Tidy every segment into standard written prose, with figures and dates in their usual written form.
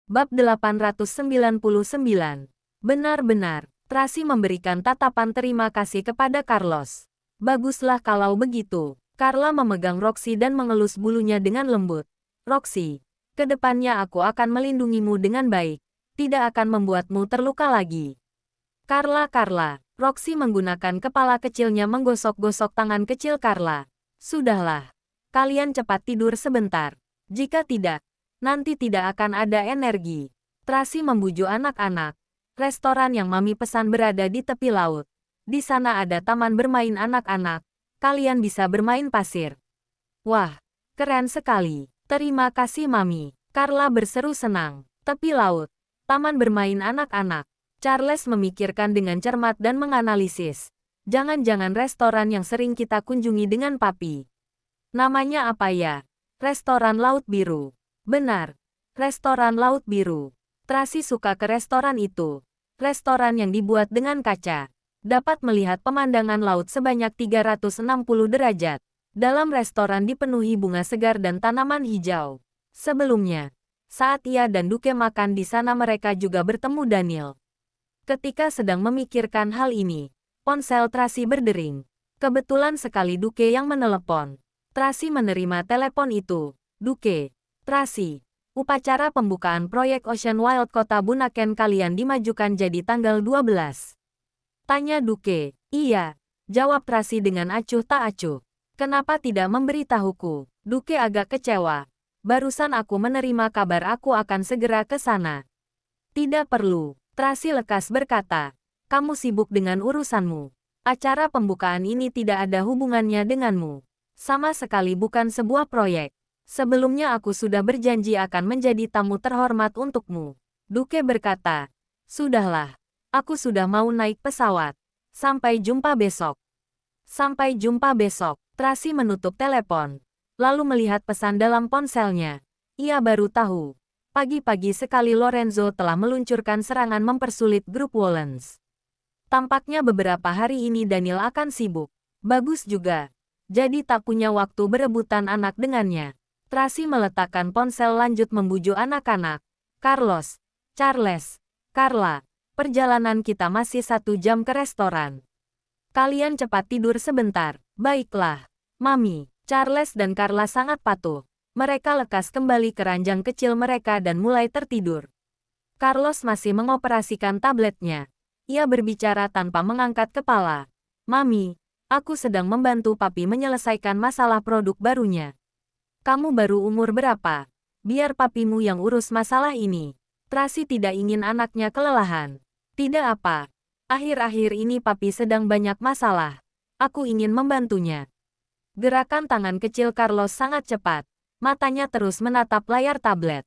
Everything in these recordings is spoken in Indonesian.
Bab 899. Benar-benar, Tracy memberikan tatapan terima kasih kepada Carlos. Baguslah kalau begitu. Carla memegang Roxy dan mengelus bulunya dengan lembut. Roxy, kedepannya aku akan melindungimu dengan baik. Tidak akan membuatmu terluka lagi. Carla, Roxy menggunakan kepala kecilnya menggosok-gosok tangan kecil Carla. Sudahlah. Kalian cepat tidur sebentar. Jika tidak, nanti tidak akan ada energi. Tracy membujuk anak-anak. Restoran yang Mami pesan berada di tepi laut. Di sana ada taman bermain anak-anak. Kalian bisa bermain pasir. Wah, keren sekali. Terima kasih Mami. Carla berseru senang. Tepi laut. Taman bermain anak-anak. Charles memikirkan dengan cermat dan menganalisis. Jangan-jangan restoran yang sering kita kunjungi dengan Papi. Namanya apa ya? Restoran Laut Biru. Benar, restoran Laut Biru. Tracy suka ke restoran itu. Restoran yang dibuat dengan kaca. Dapat melihat pemandangan laut sebanyak 360 derajat. Dalam restoran dipenuhi bunga segar dan tanaman hijau. Sebelumnya, saat ia dan Duke makan di sana mereka juga bertemu Daniel. Ketika sedang memikirkan hal ini, ponsel Tracy berdering. Kebetulan sekali Duke yang menelepon. Tracy menerima telepon itu. Duke. Tracy, upacara pembukaan proyek Ocean Wild Kota Bunaken kalian dimajukan jadi tanggal 12. Tanya Duke. Iya, jawab Tracy dengan acuh tak acuh. Kenapa tidak memberitahuku? Duke agak kecewa. Barusan aku menerima kabar aku akan segera ke sana. Tidak perlu, Tracy lekas berkata. Kamu sibuk dengan urusanmu. Acara pembukaan ini tidak ada hubungannya denganmu. Sama sekali bukan sebuah proyek. Sebelumnya aku sudah berjanji akan menjadi tamu terhormat untukmu. Duke berkata, sudahlah, aku sudah mau naik pesawat. Sampai jumpa besok. Sampai jumpa besok. Tracy menutup telepon. Lalu melihat pesan dalam ponselnya. Ia baru tahu. Pagi-pagi sekali Lorenzo telah meluncurkan serangan mempersulit grup Wollens. Tampaknya beberapa hari ini Daniel akan sibuk. Bagus juga. Jadi tak punya waktu berebutan anak dengannya. Tracy meletakkan ponsel lanjut membujuk anak-anak. Carlos, Charles, Carla, perjalanan kita masih 1 jam ke restoran. Kalian cepat tidur sebentar. Baiklah, Mami. Charles dan Carla sangat patuh. Mereka lekas kembali ke ranjang kecil mereka dan mulai tertidur. Carlos masih mengoperasikan tabletnya. Ia berbicara tanpa mengangkat kepala. Mami, aku sedang membantu Papi menyelesaikan masalah produk barunya. Kamu baru umur berapa? Biar papimu yang urus masalah ini. Tracy tidak ingin anaknya kelelahan. Tidak apa. Akhir-akhir ini Papi sedang banyak masalah. Aku ingin membantunya. Gerakan tangan kecil Carlos sangat cepat. Matanya terus menatap layar tablet.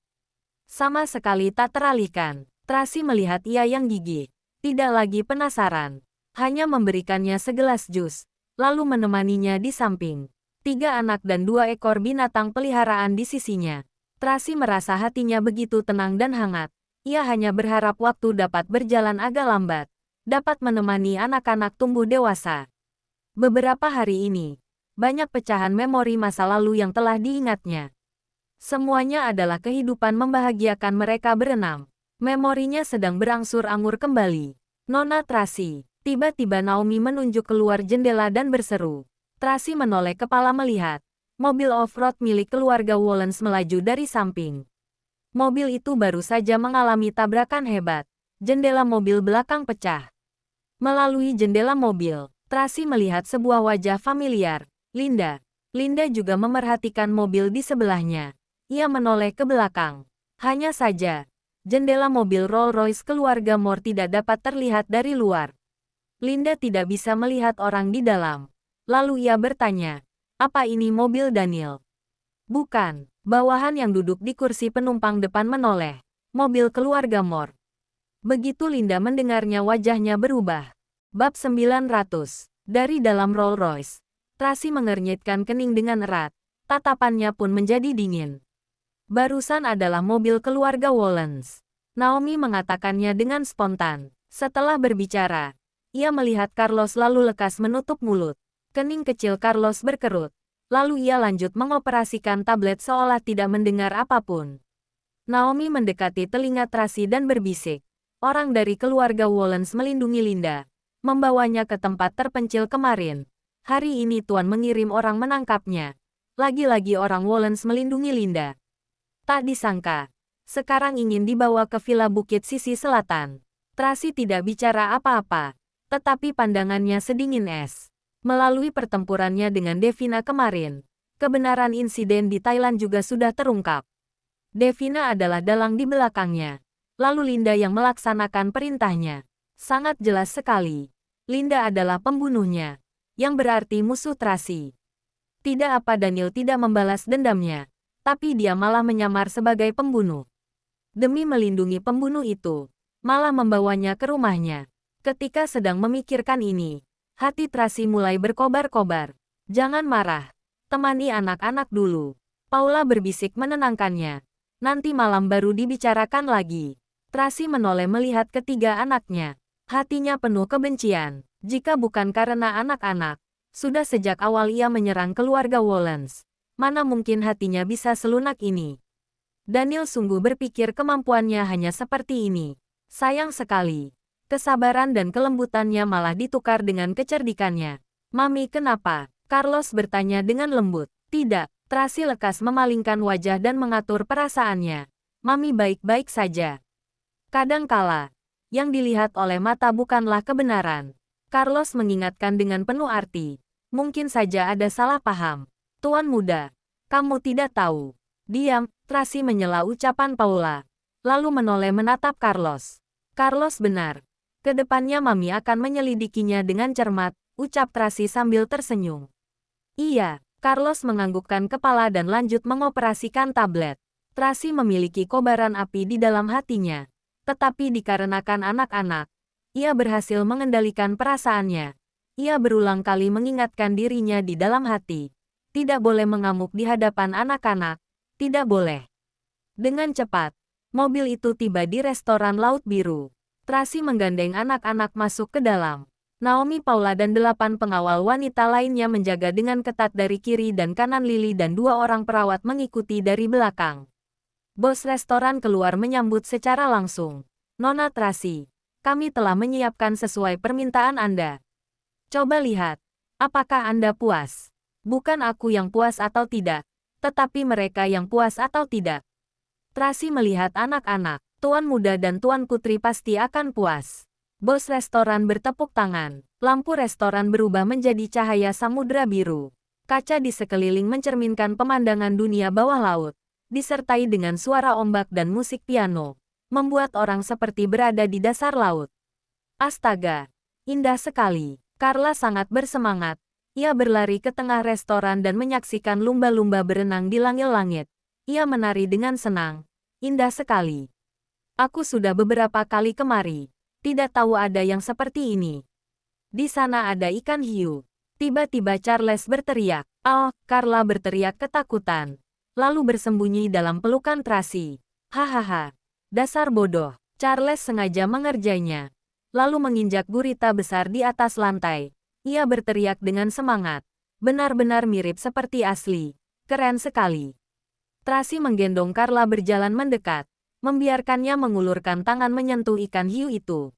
Sama sekali tak teralihkan. Tracy melihat ia yang gigih. Tidak lagi penasaran. Hanya memberikannya segelas jus. Lalu menemaninya di samping. 3 anak dan 2 ekor binatang peliharaan di sisinya. Tracy merasa hatinya begitu tenang dan hangat. Ia hanya berharap waktu dapat berjalan agak lambat. Dapat menemani anak-anak tumbuh dewasa. Beberapa hari ini, banyak pecahan memori masa lalu yang telah diingatnya. Semuanya adalah kehidupan membahagiakan mereka berenam. Memorinya sedang berangsur-angur kembali. Nona Tracy. Tiba-tiba Naomi menunjuk keluar jendela dan berseru. Tracy menoleh kepala melihat. Mobil off-road milik keluarga Wollens melaju dari samping. Mobil itu baru saja mengalami tabrakan hebat. Jendela mobil belakang pecah. Melalui jendela mobil, Tracy melihat sebuah wajah familiar. Linda. Linda juga memerhatikan mobil di sebelahnya. Ia menoleh ke belakang. Hanya saja, jendela mobil Rolls-Royce keluarga Moore tidak dapat terlihat dari luar. Linda tidak bisa melihat orang di dalam. Lalu ia bertanya, apa ini mobil Daniel? Bukan. Bawahan yang duduk di kursi penumpang depan menoleh. Mobil keluarga Moore. Begitu Linda mendengarnya wajahnya berubah. Bab 900. Dari dalam Rolls-Royce, Tracy mengernyitkan kening dengan erat. Tatapannya pun menjadi dingin. Barusan adalah mobil keluarga Wollens. Naomi mengatakannya dengan spontan. Setelah berbicara, ia melihat Carlos lalu lekas menutup mulut. Kening kecil Carlos berkerut. Lalu ia lanjut mengoperasikan tablet seolah tidak mendengar apapun. Naomi mendekati telinga Tracy dan berbisik. Orang dari keluarga Wollens melindungi Linda, membawanya ke tempat terpencil kemarin. Hari ini Tuan mengirim orang menangkapnya. Lagi-lagi orang Wollens melindungi Linda. Tak disangka, sekarang ingin dibawa ke villa bukit sisi selatan. Tracy tidak bicara apa-apa, tetapi pandangannya sedingin es. Melalui pertempurannya dengan Devina kemarin, kebenaran insiden di Thailand juga sudah terungkap. Devina adalah dalang di belakangnya. Lalu Linda yang melaksanakan perintahnya. Sangat jelas sekali. Linda adalah pembunuhnya. Yang berarti musuh Tracy. Tidak apa Daniel tidak membalas dendamnya. Tapi dia malah menyamar sebagai pembunuh. Demi melindungi pembunuh itu, malah membawanya ke rumahnya. Ketika sedang memikirkan ini, hati Tracy mulai berkobar-kobar. Jangan marah. Temani anak-anak dulu. Paula berbisik menenangkannya. Nanti malam baru dibicarakan lagi. Tracy menoleh melihat ketiga anaknya. Hatinya penuh kebencian. Jika bukan karena anak-anak, sudah sejak awal ia menyerang keluarga Wollens. Mana mungkin hatinya bisa selunak ini? Daniel sungguh berpikir kemampuannya hanya seperti ini. Sayang sekali. Kesabaran dan kelembutannya malah ditukar dengan kecerdikannya. Mami, kenapa? Carlos bertanya dengan lembut. Tidak. Tracy lekas memalingkan wajah dan mengatur perasaannya. Mami baik-baik saja. Kadangkala, yang dilihat oleh mata bukanlah kebenaran. Carlos mengingatkan dengan penuh arti. Mungkin saja ada salah paham. Tuan muda, kamu tidak tahu. Diam, Tracy menyela ucapan Paula. Lalu menoleh menatap Carlos. Carlos benar. Kedepannya Mami akan menyelidikinya dengan cermat, ucap Tracy sambil tersenyum. Iya, Carlos menganggukkan kepala dan lanjut mengoperasikan tablet. Tracy memiliki kobaran api di dalam hatinya. Tetapi dikarenakan anak-anak, ia berhasil mengendalikan perasaannya. Ia berulang kali mengingatkan dirinya di dalam hati. Tidak boleh mengamuk di hadapan anak-anak. Tidak boleh. Dengan cepat, mobil itu tiba di restoran Laut Biru. Tracy menggandeng anak-anak masuk ke dalam. Naomi, Paula dan 8 pengawal wanita lainnya menjaga dengan ketat dari kiri dan kanan Lily dan 2 orang perawat mengikuti dari belakang. Bos restoran keluar menyambut secara langsung. Nona Tracy, kami telah menyiapkan sesuai permintaan Anda. Coba lihat, apakah Anda puas? Bukan aku yang puas atau tidak, tetapi mereka yang puas atau tidak. Tracy melihat anak-anak, tuan muda dan tuan putri pasti akan puas. Bos restoran bertepuk tangan. Lampu restoran berubah menjadi cahaya samudra biru. Kaca di sekeliling mencerminkan pemandangan dunia bawah laut, disertai dengan suara ombak dan musik piano, membuat orang seperti berada di dasar laut. Astaga, indah sekali. Carla sangat bersemangat. Ia berlari ke tengah restoran dan menyaksikan lumba-lumba berenang di langit-langit. Ia menari dengan senang. Indah sekali. Aku sudah beberapa kali kemari. Tidak tahu ada yang seperti ini. Di sana ada ikan hiu. Tiba-tiba Charles berteriak. Oh, Carla berteriak ketakutan. Lalu bersembunyi dalam pelukan Tracy. Hahaha. Dasar bodoh. Charles sengaja mengerjainya. Lalu menginjak gurita besar di atas lantai. Ia berteriak dengan semangat. Benar-benar mirip seperti asli. Keren sekali. Tracy menggendong Carla berjalan mendekat. Membiarkannya mengulurkan tangan menyentuh ikan hiu itu.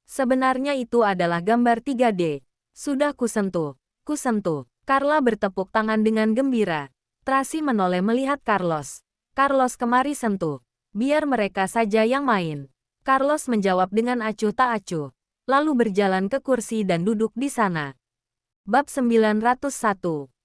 Sebenarnya itu adalah gambar 3D. Sudah kusentuh. Kusentuh. Carla bertepuk tangan dengan gembira. Tracy menoleh melihat Carlos. Carlos, kemari sentuh. Biar mereka saja yang main. Carlos menjawab dengan acuh tak acuh. Lalu berjalan ke kursi dan duduk di sana. Bab 901.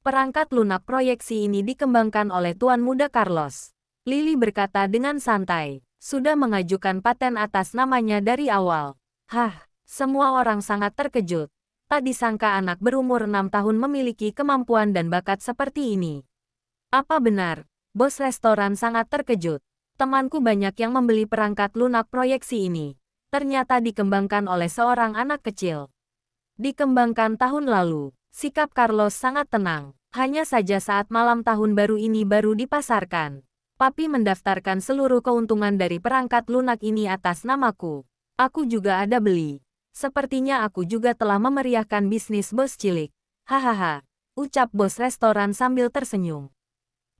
Perangkat lunak proyeksi ini dikembangkan oleh Tuan Muda Carlos. Lily berkata dengan santai, sudah mengajukan paten atas namanya dari awal. Hah, semua orang sangat terkejut. Tak disangka anak berumur 6 tahun memiliki kemampuan dan bakat seperti ini. Apa benar? Bos restoran sangat terkejut. Temanku banyak yang membeli perangkat lunak proyeksi ini. Ternyata dikembangkan oleh seorang anak kecil. Dikembangkan tahun lalu. Sikap Carlos sangat tenang. Hanya saja saat malam tahun baru ini baru dipasarkan. Papi mendaftarkan seluruh keuntungan dari perangkat lunak ini atas namaku. Aku juga ada beli. Sepertinya aku juga telah memeriahkan bisnis bos cilik. Hahaha, ucap bos restoran sambil tersenyum.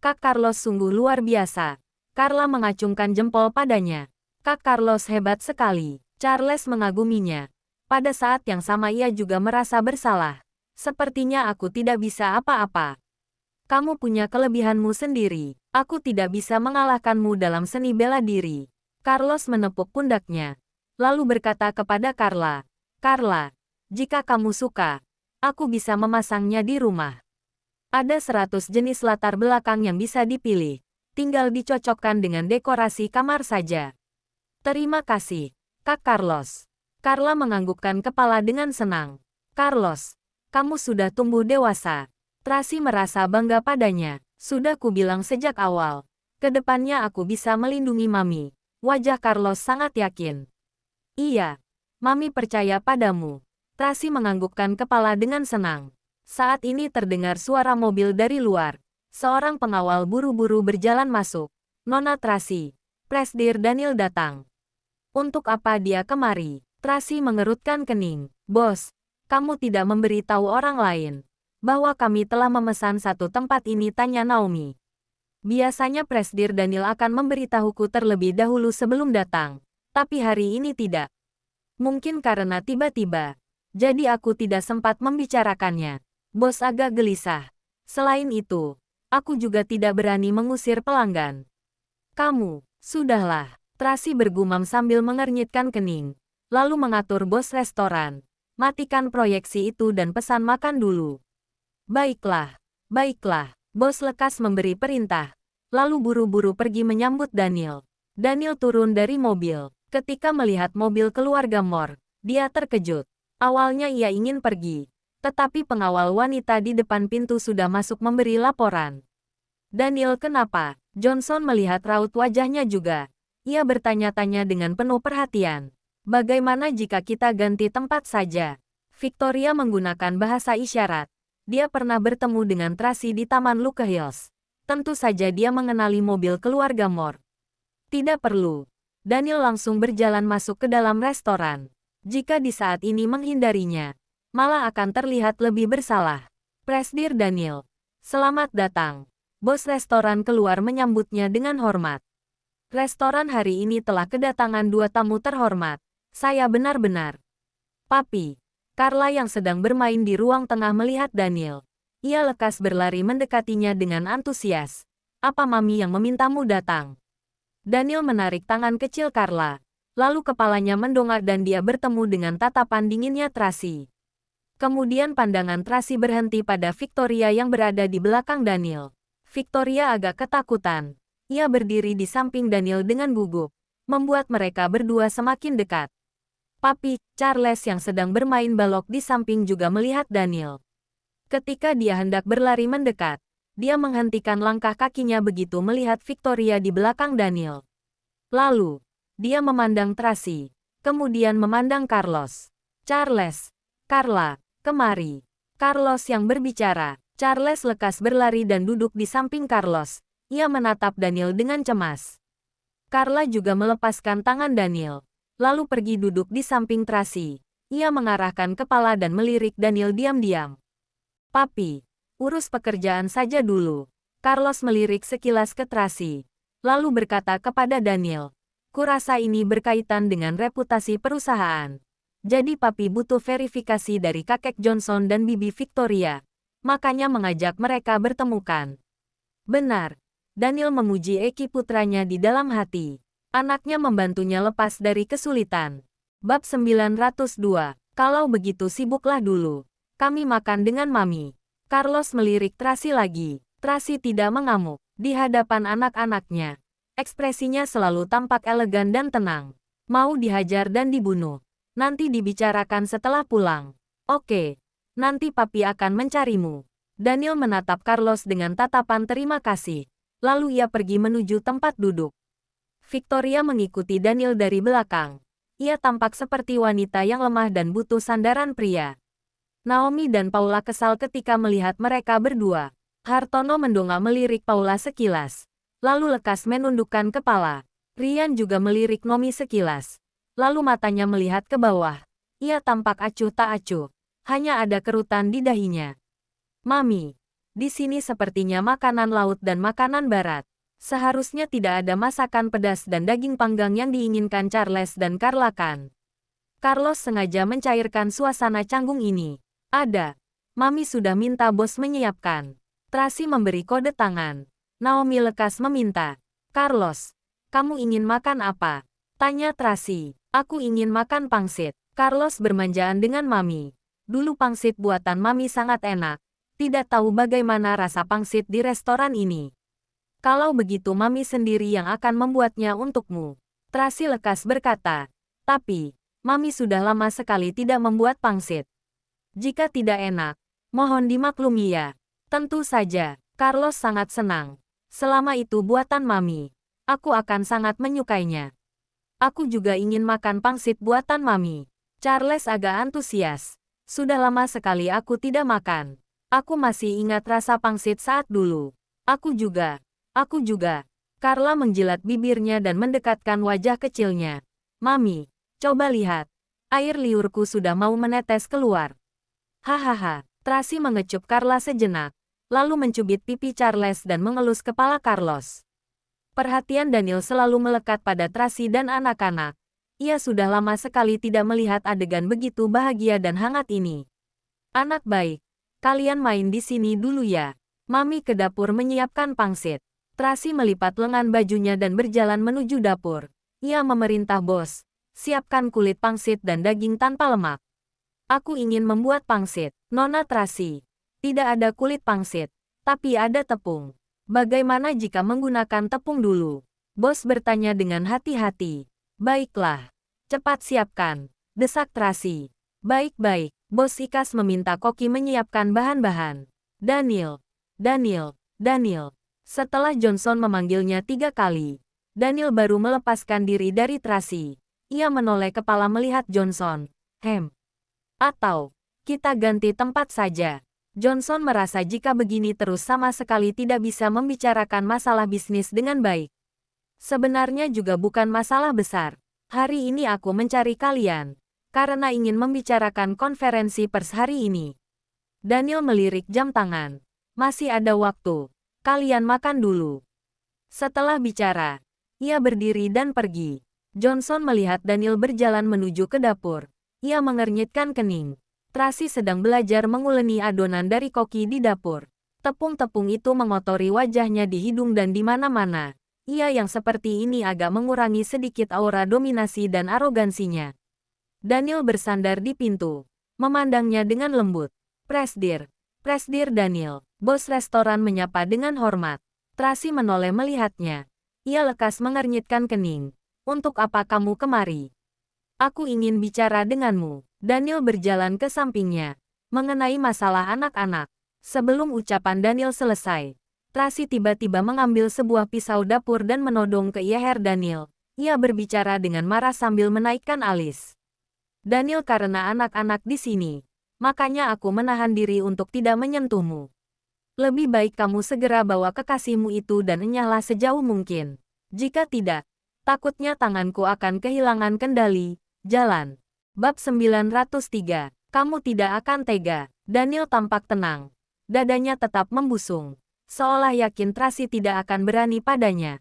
Kak Carlos sungguh luar biasa. Carla mengacungkan jempol padanya. Kak Carlos hebat sekali. Charles mengaguminya. Pada saat yang sama ia juga merasa bersalah. Sepertinya aku tidak bisa apa-apa. Kamu punya kelebihanmu sendiri. Aku tidak bisa mengalahkanmu dalam seni bela diri. Carlos menepuk pundaknya. Lalu berkata kepada Carla, Carla, jika kamu suka, aku bisa memasangnya di rumah. Ada 100 jenis latar belakang yang bisa dipilih. Tinggal dicocokkan dengan dekorasi kamar saja. Terima kasih, Kak Carlos. Carla menganggukkan kepala dengan senang. Carlos, kamu sudah tumbuh dewasa. Tracy merasa bangga padanya. Sudah kubilang sejak awal. Kedepannya aku bisa melindungi Mami. Wajah Carlos sangat yakin. Iya, Mami percaya padamu. Tracy menganggukkan kepala dengan senang. Saat ini terdengar suara mobil dari luar. Seorang pengawal buru-buru berjalan masuk. Nona Tracy, Presdir Daniel datang. Untuk apa dia kemari? Tracy mengerutkan kening. Bos, kamu tidak memberitahu orang lain bahwa kami telah memesan satu tempat ini, tanya Naomi. Biasanya Presdir Daniel akan memberitahuku terlebih dahulu sebelum datang. Tapi hari ini tidak. Mungkin karena tiba-tiba. Jadi aku tidak sempat membicarakannya. Bos agak gelisah. Selain itu, aku juga tidak berani mengusir pelanggan. Kamu, sudahlah. Tracy bergumam sambil mengernyitkan kening. Lalu mengatur bos restoran. Matikan proyeksi itu dan pesan makan dulu. Baiklah, baiklah. Bos lekas memberi perintah. Lalu buru-buru pergi menyambut Daniel. Daniel turun dari mobil. Ketika melihat mobil keluarga Moore, dia terkejut. Awalnya ia ingin pergi. Tetapi pengawal wanita di depan pintu sudah masuk memberi laporan. Daniel, kenapa? Johnson melihat raut wajahnya juga. Ia bertanya-tanya dengan penuh perhatian. Bagaimana jika kita ganti tempat saja? Victoria menggunakan bahasa isyarat. Dia pernah bertemu dengan Tracy di Taman Luke Hills. Tentu saja dia mengenali mobil keluarga Moore. Tidak perlu. Daniel langsung berjalan masuk ke dalam restoran. Jika di saat ini menghindarinya, malah akan terlihat lebih bersalah. Presdir Daniel, selamat datang. Bos restoran keluar menyambutnya dengan hormat. Restoran hari ini telah kedatangan 2 tamu terhormat. Saya benar-benar. Papi. Carla yang sedang bermain di ruang tengah melihat Daniel. Ia lekas berlari mendekatinya dengan antusias. Apa Mami yang memintamu datang? Daniel menarik tangan kecil Carla. Lalu kepalanya mendongak dan dia bertemu dengan tatapan dinginnya Tracy. Kemudian pandangan Tracy berhenti pada Victoria yang berada di belakang Daniel. Victoria agak ketakutan. Ia berdiri di samping Daniel dengan gugup, membuat mereka berdua semakin dekat. Papi, Charles yang sedang bermain balok di samping juga melihat Daniel. Ketika dia hendak berlari mendekat, dia menghentikan langkah kakinya begitu melihat Victoria di belakang Daniel. Lalu, dia memandang Tracy, kemudian memandang Carlos. Charles, Carla, kemari. Carlos yang berbicara. Charles lekas berlari dan duduk di samping Carlos. Ia menatap Daniel dengan cemas. Carla juga melepaskan tangan Daniel, lalu pergi duduk di samping Tracy. Ia mengarahkan kepala dan melirik Daniel diam-diam. Papi, urus pekerjaan saja dulu. Carlos melirik sekilas ke Tracy, lalu berkata kepada Daniel, kurasa ini berkaitan dengan reputasi perusahaan. Jadi papi butuh verifikasi dari kakek Johnson dan bibi Victoria. Makanya mengajak mereka bertemukan. Benar. Daniel memuji Eki putranya di dalam hati. Anaknya membantunya lepas dari kesulitan. Bab 902. Kalau begitu sibuklah dulu. Kami makan dengan Mami. Carlos melirik Tracy lagi. Tracy tidak mengamuk. Di hadapan anak-anaknya, ekspresinya selalu tampak elegan dan tenang. Mau dihajar dan dibunuh. Nanti dibicarakan setelah pulang. Oke. Nanti papi akan mencarimu. Daniel menatap Carlos dengan tatapan terima kasih. Lalu ia pergi menuju tempat duduk. Victoria mengikuti Daniel dari belakang. Ia tampak seperti wanita yang lemah dan butuh sandaran pria. Naomi dan Paula kesal ketika melihat mereka berdua. Hartono mendongak melirik Paula sekilas. Lalu lekas menundukkan kepala. Ryan juga melirik Naomi sekilas. Lalu matanya melihat ke bawah. Ia tampak acuh tak acuh. Hanya ada kerutan di dahinya. Mami. Di sini sepertinya makanan laut dan makanan barat. Seharusnya tidak ada masakan pedas dan daging panggang yang diinginkan Charles dan Carla kan? Carlos sengaja mencairkan suasana canggung ini. Ada. Mami sudah minta bos menyiapkan. Tracy memberi kode tangan. Naomi lekas meminta. Carlos, kamu ingin makan apa? Tanya Tracy. Aku ingin makan pangsit. Carlos bermanjaan dengan Mami. Dulu pangsit buatan Mami sangat enak. Tidak tahu bagaimana rasa pangsit di restoran ini. Kalau begitu Mami sendiri yang akan membuatnya untukmu. Tracy lekas berkata. Tapi, Mami sudah lama sekali tidak membuat pangsit. Jika tidak enak, mohon dimaklumi ya. Tentu saja, Carlos sangat senang. Selama itu buatan Mami, aku akan sangat menyukainya. Aku juga ingin makan pangsit buatan Mami. Charles agak antusias. Sudah lama sekali aku tidak makan. Aku masih ingat rasa pangsit saat dulu. Aku juga. Aku juga. Carla menjilat bibirnya dan mendekatkan wajah kecilnya. Mami, coba lihat. Air liurku sudah mau menetes keluar. Hahaha. Tracy mengecup Carla sejenak, lalu mencubit pipi Charles dan mengelus kepala Carlos. Perhatian Daniel selalu melekat pada Tracy dan anak-anak. Ia sudah lama sekali tidak melihat adegan begitu bahagia dan hangat ini. Anak baik, kalian main di sini dulu ya. Mami ke dapur menyiapkan pangsit. Tracy melipat lengan bajunya dan berjalan menuju dapur. Ia memerintah bos, siapkan kulit pangsit dan daging tanpa lemak. Aku ingin membuat pangsit, Nona Tracy. Tidak ada kulit pangsit, tapi ada tepung. Bagaimana jika menggunakan tepung dulu? Bos bertanya dengan hati-hati. Baiklah, cepat siapkan, desak Tracy. Baik-baik, bos ikas meminta koki menyiapkan bahan-bahan. Daniel. Setelah Johnson memanggilnya 3 kali, Daniel baru melepaskan diri dari Tracy. Ia menoleh kepala melihat Johnson. Atau, kita ganti tempat saja. Johnson merasa jika begini terus sama sekali tidak bisa membicarakan masalah bisnis dengan baik. Sebenarnya juga bukan masalah besar. Hari ini aku mencari kalian, karena ingin membicarakan konferensi pers hari ini. Daniel melirik jam tangan. Masih ada waktu. Kalian makan dulu. Setelah bicara, ia berdiri dan pergi. Johnson melihat Daniel berjalan menuju ke dapur. Ia mengernyitkan kening. Tracy sedang belajar menguleni adonan dari koki di dapur. Tepung-tepung itu mengotori wajahnya di hidung dan di mana-mana. Ia yang seperti ini agak mengurangi sedikit aura dominasi dan arogansinya. Daniel bersandar di pintu, memandangnya dengan lembut. Presdir Daniel. Bos restoran menyapa dengan hormat. Tracy menoleh melihatnya. Ia lekas mengernyitkan kening. Untuk apa kamu kemari? Aku ingin bicara denganmu. Daniel berjalan ke sampingnya. Mengenai masalah anak-anak. Sebelum ucapan Daniel selesai, Tracy tiba-tiba mengambil sebuah pisau dapur dan menodong ke leher Daniel. Ia berbicara dengan marah sambil menaikkan alis. Daniel, karena anak-anak di sini, makanya aku menahan diri untuk tidak menyentuhmu. Lebih baik kamu segera bawa kekasihmu itu dan enyahlah sejauh mungkin. Jika tidak, takutnya tanganku akan kehilangan kendali. Jalan. Bab 903. Kamu tidak akan tega. Daniel tampak tenang. Dadanya tetap membusung. Seolah yakin Tracy tidak akan berani padanya.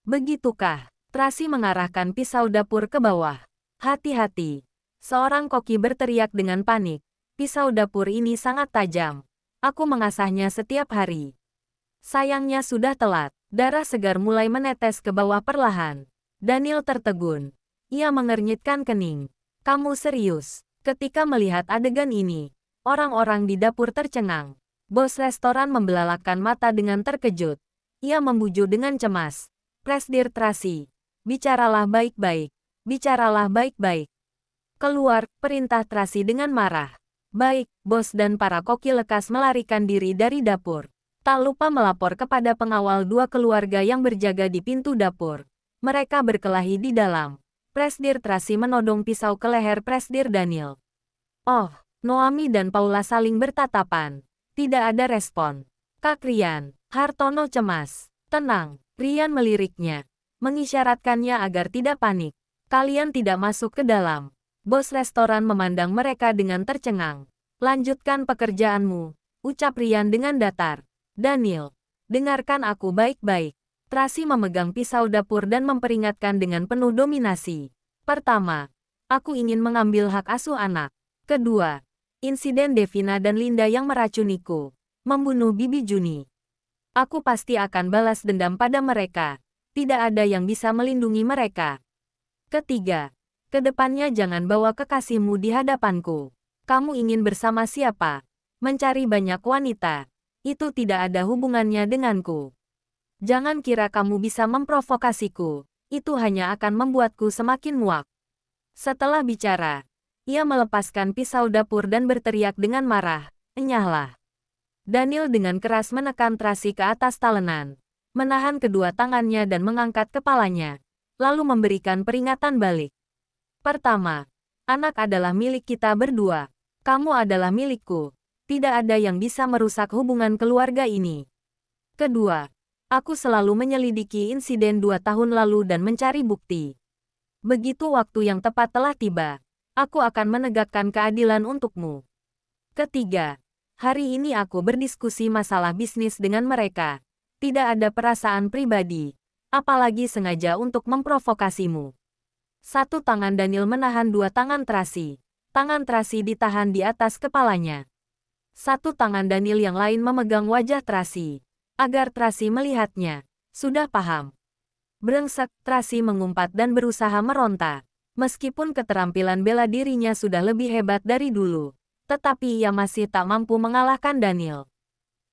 Begitukah? Tracy mengarahkan pisau dapur ke bawah. Hati-hati. Seorang koki berteriak dengan panik. Pisau dapur ini sangat tajam. Aku mengasahnya setiap hari. Sayangnya sudah telat. Darah segar mulai menetes ke bawah perlahan. Daniel tertegun. Ia mengernyitkan kening. Kamu serius? Ketika melihat adegan ini, orang-orang di dapur tercengang. Bos restoran membelalakkan mata dengan terkejut. Ia membujuk dengan cemas. Presdir Tracy, bicaralah baik-baik. Bicaralah baik-baik. Keluar, perintah Tracy dengan marah. Baik, bos dan para koki lekas melarikan diri dari dapur. Tak lupa melapor kepada pengawal 2 keluarga yang berjaga di pintu dapur. Mereka berkelahi di dalam. Presdir Tracy menodong pisau ke leher Presdir Daniel. Oh, Naomi dan Paula saling bertatapan. Tidak ada respon. Kak Rian, Hartono cemas. Tenang, Rian meliriknya. Mengisyaratkannya agar tidak panik. Kalian tidak masuk ke dalam. Bos restoran memandang mereka dengan tercengang. Lanjutkan pekerjaanmu, ucap Rian dengan datar. Daniel, dengarkan aku baik-baik. Tracy memegang pisau dapur dan memperingatkan dengan penuh dominasi. Pertama, aku ingin mengambil hak asuh anak. Kedua, insiden Devina dan Linda yang meracuniku, membunuh Bibi Juni. Aku pasti akan balas dendam pada mereka. Tidak ada yang bisa melindungi mereka. Ketiga, kedepannya jangan bawa kekasihmu di hadapanku. Kamu ingin bersama siapa? Mencari banyak wanita. Itu tidak ada hubungannya denganku. Jangan kira kamu bisa memprovokasiku. Itu hanya akan membuatku semakin muak. Setelah bicara, ia melepaskan pisau dapur dan berteriak dengan marah, "Enyahlah." Daniel dengan keras menekan Tracy ke atas talenan, menahan kedua tangannya dan mengangkat kepalanya, lalu memberikan peringatan balik. Pertama, anak adalah milik kita berdua. Kamu adalah milikku. Tidak ada yang bisa merusak hubungan keluarga ini. Kedua, aku selalu menyelidiki insiden 2 tahun lalu dan mencari bukti. Begitu waktu yang tepat telah tiba, aku akan menegakkan keadilan untukmu. Ketiga, hari ini aku berdiskusi masalah bisnis dengan mereka. Tidak ada perasaan pribadi, apalagi sengaja untuk memprovokasimu. Satu tangan Daniel menahan dua tangan Tracy. Tangan Tracy ditahan di atas kepalanya. Satu tangan Daniel yang lain memegang wajah Tracy, agar Tracy melihatnya. Sudah paham. Brengsek, Tracy mengumpat dan berusaha meronta. Meskipun keterampilan bela dirinya sudah lebih hebat dari dulu, tetapi ia masih tak mampu mengalahkan Daniel.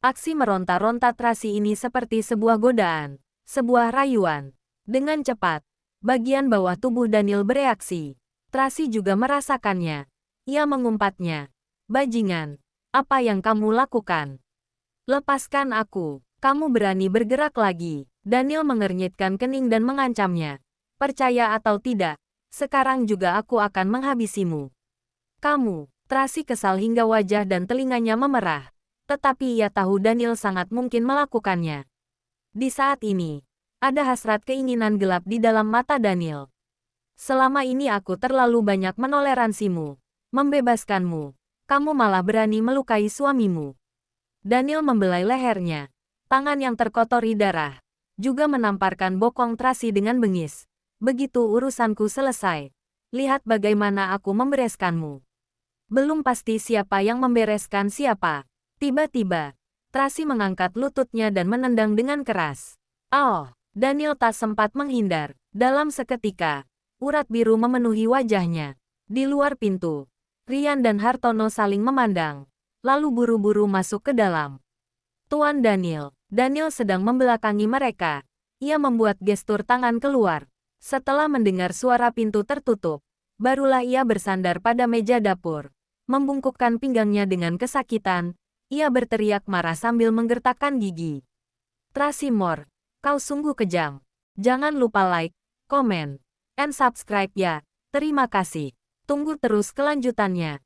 Aksi meronta-ronta Tracy ini seperti sebuah godaan, sebuah rayuan. Dengan cepat, bagian bawah tubuh Daniel bereaksi. Tracy juga merasakannya. Ia mengumpatnya. "Bajingan, apa yang kamu lakukan? Lepaskan aku. Kamu berani bergerak lagi." Daniel mengernyitkan kening dan mengancamnya. "Percaya atau tidak, sekarang juga aku akan menghabisimu." "Kamu." Tracy kesal hingga wajah dan telinganya memerah. Tetapi ia tahu Daniel sangat mungkin melakukannya. Di saat ini, ada hasrat keinginan gelap di dalam mata Daniel. "Selama ini aku terlalu banyak menoleransimu, membebaskanmu. Kamu malah berani melukai suamimu." Daniel membelai lehernya. Tangan yang terkotori darah. Juga menamparkan bokong Tracy dengan bengis. "Begitu urusanku selesai, lihat bagaimana aku membereskanmu." Belum pasti siapa yang membereskan siapa. Tiba-tiba, Tracy mengangkat lututnya dan menendang dengan keras. "Oh!" Daniel tak sempat menghindar. Dalam seketika, urat biru memenuhi wajahnya. Di luar pintu, Rian dan Hartono saling memandang, lalu buru-buru masuk ke dalam. "Tuan Daniel." Daniel sedang membelakangi mereka. Ia membuat gestur tangan keluar. Setelah mendengar suara pintu tertutup, barulah ia bersandar pada meja dapur. Membungkukkan pinggangnya dengan kesakitan, ia berteriak marah sambil menggertakkan gigi. "Tracy Moore, kau sungguh kejam. Jangan lupa like, comment, and subscribe ya. Terima kasih. Tunggu terus kelanjutannya."